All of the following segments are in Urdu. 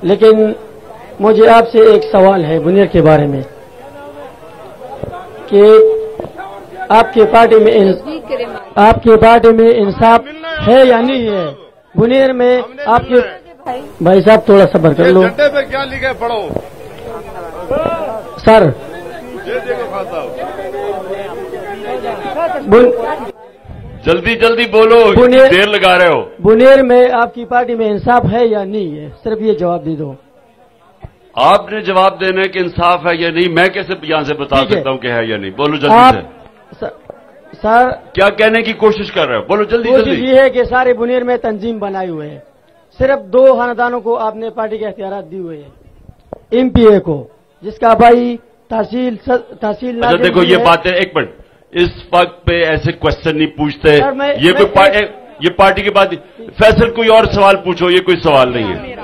لیکن مجھے آپ سے ایک سوال ہے بنیر کے بارے میں کہ آپ کی پارٹی میں انصاف ہے یا نہیں ہے؟ بنیر میں آپ کے بھائی صاحب تھوڑا صبر کر لو. جھنڈے پہ کیا لکھے پڑھو سر. جلدی جلدی بولو، دیر لگا رہے ہو. بنیر میں آپ کی پارٹی میں انصاف ہے یا نہیں ہے؟ صرف یہ جواب دے دو. آپ نے جواب دینا ہے کہ انصاف ہے یا نہیں. میں کیسے یہاں سے بتا سکتا ہوں کہ ہے یا نہیں؟ بولو جلدی سے. سر کیا کہنے کی کوشش کر رہے ہو؟ بولو جلدی کوشش جلدی. یہ ہے کہ سارے بنیر میں تنظیم بنائی ہوئے ہے. صرف 2 خاندانوں کو آپ نے پارٹی کے اختیارات دی ہوئے ہیں. ایم پی اے کو جس کا بھائی تحصیل اچھا دیکھو یہ باتیں ایک منٹ، اس وقت پہ ایسے کوشچن نہیں پوچھتے. یہ پارٹی کی بات. فیصل کوئی اور سوال پوچھو، یہ کوئی سوال نہیں ہے.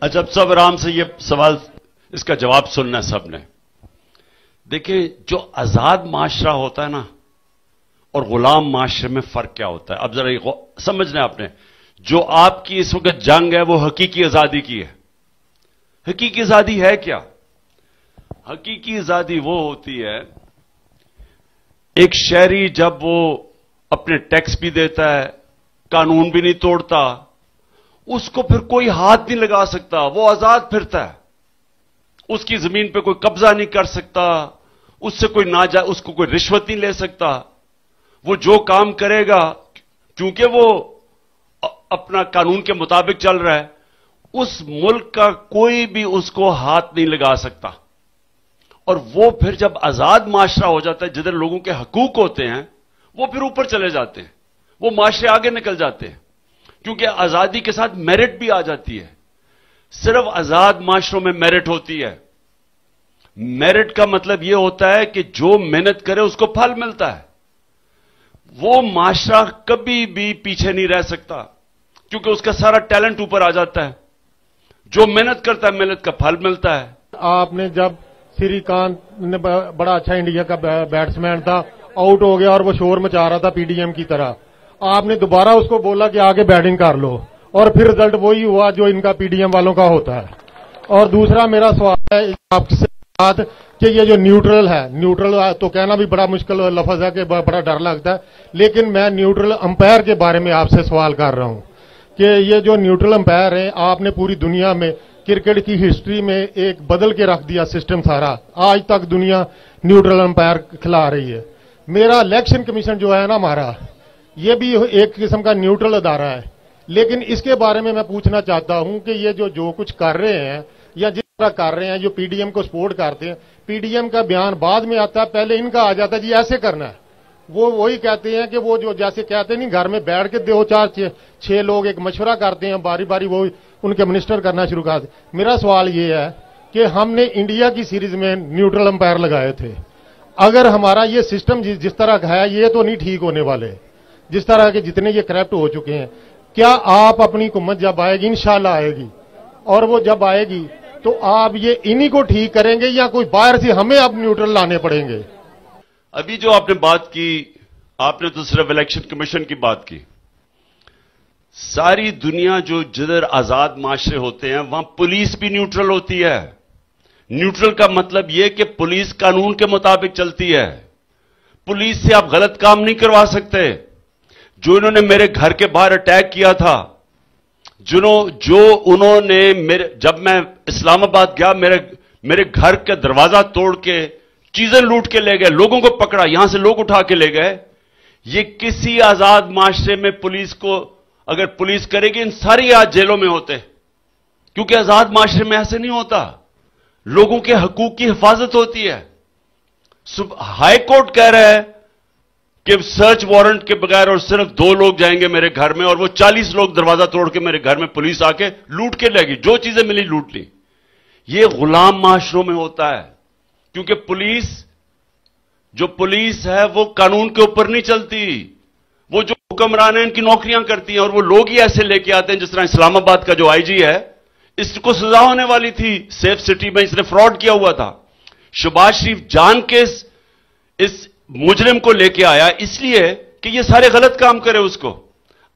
اچھا اب سب آرام سے یہ سوال اس کا جواب سننا سب نے. دیکھیں جو آزاد معاشرہ ہوتا ہے نا اور غلام معاشرے میں فرق کیا ہوتا ہے. اب ذرا سمجھنا آپ نے، جو آپ کی اس وقت جنگ ہے وہ حقیقی آزادی کی ہے. حقیقی آزادی ہے کیا؟ حقیقی آزادی وہ ہوتی ہے ایک شہری جب وہ اپنے ٹیکس بھی دیتا ہے، قانون بھی نہیں توڑتا، اس کو پھر کوئی ہاتھ نہیں لگا سکتا، وہ آزاد پھرتا ہے. اس کی زمین پہ کوئی قبضہ نہیں کر سکتا، اس سے کوئی اس کو کوئی رشوت نہیں لے سکتا. وہ جو کام کرے گا کیونکہ وہ اپنا قانون کے مطابق چل رہا ہے، اس ملک کا کوئی بھی اس کو ہاتھ نہیں لگا سکتا. اور وہ پھر جب آزاد معاشرہ ہو جاتا ہے جدھر لوگوں کے حقوق ہوتے ہیں، وہ پھر اوپر چلے جاتے ہیں، وہ معاشرے آگے نکل جاتے ہیں، کیونکہ آزادی کے ساتھ میرٹ بھی آ جاتی ہے. صرف آزاد معاشروں میں میرٹ ہوتی ہے. میرٹ کا مطلب یہ ہوتا ہے کہ جو محنت کرے اس کو پھل ملتا ہے. وہ معاشرہ کبھی بھی پیچھے نہیں رہ سکتا کیونکہ اس کا سارا ٹیلنٹ اوپر آ جاتا ہے. جو محنت کرتا ہے محنت کا پھل ملتا ہے. آپ نے جب سری کانت نے بڑا اچھا انڈیا کا بیٹسمین تھا، آؤٹ ہو گیا اور وہ شور مچا رہا تھا پی ڈی ایم کی طرح، آپ نے دوبارہ اس کو بولا کہ آگے بیٹنگ کر لو اور پھر رزلٹ وہی ہوا جو ان کا پی ڈی ایم والوں کا ہوتا ہے. اور دوسرا میرا سوال ہے آپ سے بات کہ یہ جو نیوٹرل ہے، نیوٹرل تو کہنا بھی بڑا مشکل لفظ ہے کہ بڑا ڈر لگتا ہے، لیکن میں نیوٹرل امپائر کے بارے میں آپ سے سوال کر رہا ہوں کہ یہ جو نیوٹرل امپائر ہیں، آپ نے پوری دنیا میں کرکٹ کی ہسٹری میں ایک بدل کے رکھ دیا سسٹم سارا. آج تک دنیا نیوٹرل امپائر کھلا رہی ہے. میرا الیکشن کمیشن جو ہے نا ہمارا، یہ بھی ایک قسم کا نیوٹرل ادارہ ہے، لیکن اس کے بارے میں پوچھنا چاہتا ہوں کہ یہ جو کچھ کر رہے ہیں یا جس طرح کر رہے ہیں، جو پی ڈی ایم کو سپورٹ کرتے ہیں، پی ڈی ایم کا بیان بعد میں آتا ہے، پہلے ان کا آ جاتا ہے جی ایسے کرنا ہے. وہ وہی کہتے ہیں کہ وہ جو جیسے کہتے ہیں نہیں گھر میں بیٹھ کے 2-4-6 لوگ ایک مشورہ کرتے ہیں، باری باری وہ ان کے منسٹر کرنا شروع کر دیں. میرا سوال یہ ہے کہ ہم نے انڈیا کی سیریز میں نیوٹرل امپائر لگائے تھے. اگر ہمارا یہ سسٹم جس طرح کا ہے یہ تو نہیں ٹھیک ہونے والے، جس طرح کے جتنے یہ کرپٹ ہو چکے ہیں. کیا آپ اپنی حکومت جب آئے گی، انشاءاللہ آئے گی، اور وہ جب آئے گی تو آپ یہ انہی کو ٹھیک کریں گے یا کوئی باہر سے ہمیں اب نیوٹرل لانے پڑیں گے؟ ابھی جو آپ نے بات کی، آپ نے تو صرف الیکشن کمیشن کی بات کی. ساری دنیا جو جدھر آزاد معاشرے ہوتے ہیں وہاں پولیس بھی نیوٹرل ہوتی ہے. نیوٹرل کا مطلب یہ کہ پولیس قانون کے مطابق چلتی ہے. پولیس سے آپ غلط کام نہیں کروا سکتے. جو انہوں نے میرے گھر کے باہر اٹیک کیا تھا، جو انہوں نے جب میں اسلام آباد گیا، میرے گھر کا دروازہ توڑ کے چیزیں لوٹ کے لے گئے، لوگوں کو پکڑا، یہاں سے لوگ اٹھا کے لے گئے. یہ کسی آزاد معاشرے میں پولیس کو اگر پولیس کرے گی، ان ساری آج جیلوں میں ہوتے، کیونکہ آزاد معاشرے میں ایسے نہیں ہوتا. لوگوں کے حقوق کی حفاظت ہوتی ہے. ہائی کورٹ کہہ رہا ہے کہ سرچ وارنٹ کے بغیر اور صرف 2 لوگ جائیں گے میرے گھر میں، اور وہ 40 لوگ دروازہ توڑ کے میرے گھر میں پولیس آ کے لوٹ کے لے گی، جو چیزیں ملی لوٹ لی. یہ غلام معاشروں میں ہوتا ہے، کیونکہ جو پولیس ہے وہ قانون کے اوپر نہیں چلتی. وہ جو حکمران ہیں ان کی نوکریاں کرتی ہیں، اور وہ لوگ ہی ایسے لے کے آتے ہیں. جس طرح اسلام آباد کا جو آئی جی ہے، اس کو سزا ہونے والی تھی سیف سٹی میں، اس نے فراڈ کیا ہوا تھا. شہباز شریف جان کے اس مجرم کو لے کے آیا اس لیے کہ یہ سارے غلط کام کرے. اس کو